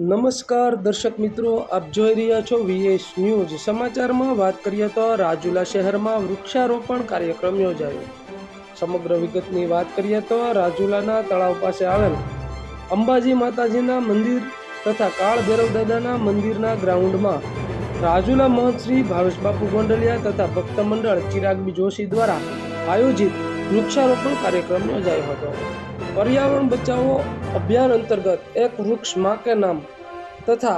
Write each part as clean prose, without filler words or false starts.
નમસ્કાર દર્શક મિત્રો, આપ જોઈ રહ્યા છો વીએસ ન્યૂઝ। સમાચારમાં વાત કરીએ તો રાજુલા શહેરમાં વૃક્ષારોપણ કાર્યક્રમ યોજાયો। સમગ્ર વિગતની વાત કરીએ તો રાજુલાના તળાવ પાસે આવેલ અંબાજી માતાજીના મંદિર તથા કાળ ભૈરવ દાદાના મંદિરના ગ્રાઉન્ડમાં રાજુલા મહંત શ્રી ભાવેશ બાપુ ગોંડલિયા તથા ભક્ત મંડળ ચિરાગબી જોશી દ્વારા આયોજિત વૃક્ષારોપણ કાર્યક્રમ યોજાયો હતો। पर्यावरण बचाओ अभियान अंतर्गत एक वृक्ष माँ के नाम तथा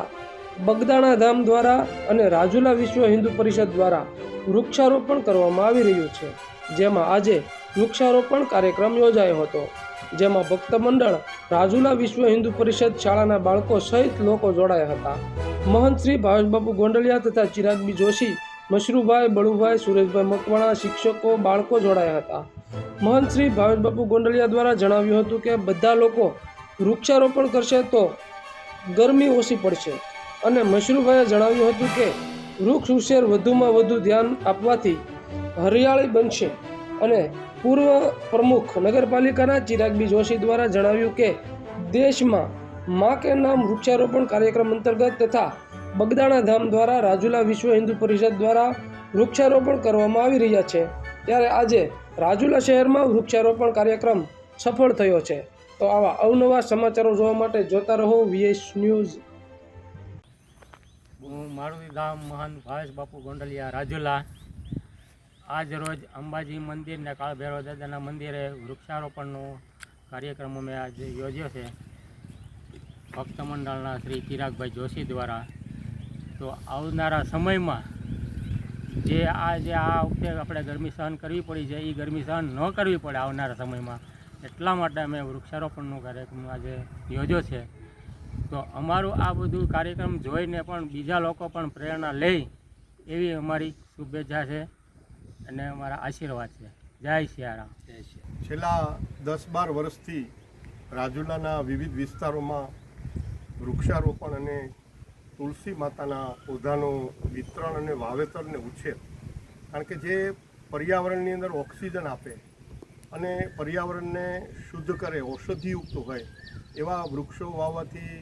बगदाणा धाम द्वारा अने राजुला विश्व हिंदू परिषद द्वारा वृक्षारोपण करवामां आवी रह्युं छे। जेमां आजे वृक्षारोपण कार्यक्रम योजायो हतो, जेमां भक्त मंडळ राजुला विश्व हिंदू परिषद शाळाना बाळको सहित लोको जोडाया हता। महंत श्री भावेश बापू गोंडलिया तथा चिरागबी जोशी, मशरूभाई, बळुभाई, सुरेशभाई मकवाणा, शिक्षको, बाळको जोडाया हता। महंत श्री भावेश बापू गोंडलिया द्वारा जणाव्युं हतुं के बधा लोको वृक्षारोपण करशे तो गरमी ओછી પડશે અને મશરૂભાઈએ જણાવ્યું હતું કે વૃક્ષ ઉછેર વધુમાં વધુ ધ્યાન આપવાથી હરિયાળી બનશે। અને પૂર્વ પ્રમુખ નગરપાલિકાના ચિરાગબી જોશી દ્વારા જણાવ્યું કે દેશમાં મા કે નામ વૃક્ષારોપણ કાર્યક્રમ અંતર્ગત તથા બગદાણા ધામ દ્વારા રાજુલા વિશ્વ હિન્દુ પરિષદ દ્વારા વૃક્ષારોપણ કરવામાં આવી રહ્યા છે, ત્યારે આજે રાજુલા શહેરમાં વૃક્ષારોપણ કાર્યક્રમ સફળ થયો છે। તો આવા અવનવા સમાચારો જોવા માટે જોતા રહો વીએસ ન્યૂઝ। મારું ગામ મહાન ભાવેશ બાપુ ગોંડલિયા રાજુલા। આજ રોજ અંબાજી મંદિર ને કાળ ભૈરવ દાદાના મંદિરે વૃક્ષારોપણનો કાર્યક્રમ અમે આજે યોજ્યો છે ભક્ત મંડળના શ્રી ચિરાગભાઈ જોશી દ્વારા। તો આવનારા સમયમાં જે આ વખતે આપણે ગરમી સહન કરવી પડી છે એ ગરમી સહન ન કરવી પડે આવનારા સમયમાં, એટલા માટે અમે વૃક્ષારોપણનો કાર્યક્રમ આજે યોજ્યો છે। તો અમારું આ બધું કાર્યક્રમ જોઈને પણ બીજા લોકો પણ પ્રેરણા લે એવી અમારી શુભેચ્છા છે અને અમારા આશીર્વાદ છે। જય સિયારામ। છેલ્લા 10-12 વર્ષથી રાજુલાના વિવિધ વિસ્તારોમાં વૃક્ષારોપણ અને તુલસી માતાના પૌધાનું વિતરણ અને વાવેતર ને ઉછેર, કારણ કે જે પર્યાવરણની અંદર ઓક્સિજન આપે અને પર્યાવરણને શુદ્ધ કરે, ઔષધિયુક્ત હોય એવા વૃક્ષો વાવવાથી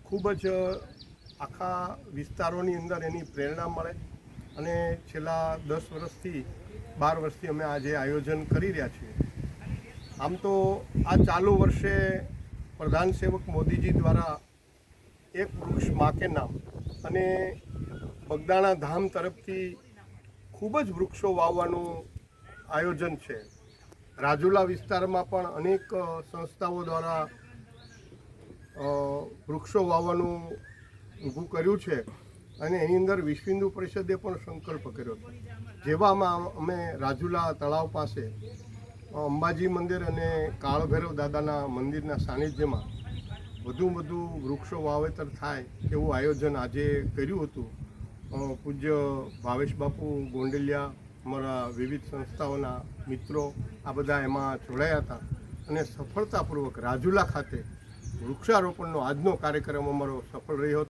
ખૂબ જ આખા વિસ્તારોની અંદર એની પ્રેરણા મળે। અને છેલ્લા 10 વર્ષથી 12 વર્ષથી અમે આજે આયોજન કરી રહ્યા છીએ। આમ તો આ ચાલુ વર્ષે પ્રધાન સેવક મોદીજી દ્વારા એક વૃક્ષ મા કે નામ અને બગદાણા ધામ તરફથી ખૂબ જ વૃક્ષો વાવવાનું આયોજન છે। રાજુલા વિસ્તારમાં પણ અનેક સંસ્થાઓ દ્વારા વૃક્ષો વાવવાનું ઊભું કર્યું છે અને એની અંદર વિશ્વ હિન્દુ પરિષદે પણ સંકલ્પ કર્યો છે। જેવામાં અમે રાજુલા તળાવ પાસે અંબાજી મંદિર અને કાળ ભૈરવ દાદાના મંદિરના સાનિધ્યમાં વધુ વૃક્ષો વાવેતર થાય એવું આયોજન આજે કર્યું હતું। પૂજ્ય ભાવેશ બાપુ ગોંડલિયા, અમારા વિવિધ સંસ્થાઓના મિત્રો આ બધા એમાં જોડાયા હતા અને સફળતાપૂર્વક રાજુલા ખાતે વૃક્ષારોપણનો આજનો કાર્યક્રમ અમારો સફળ રહ્યો।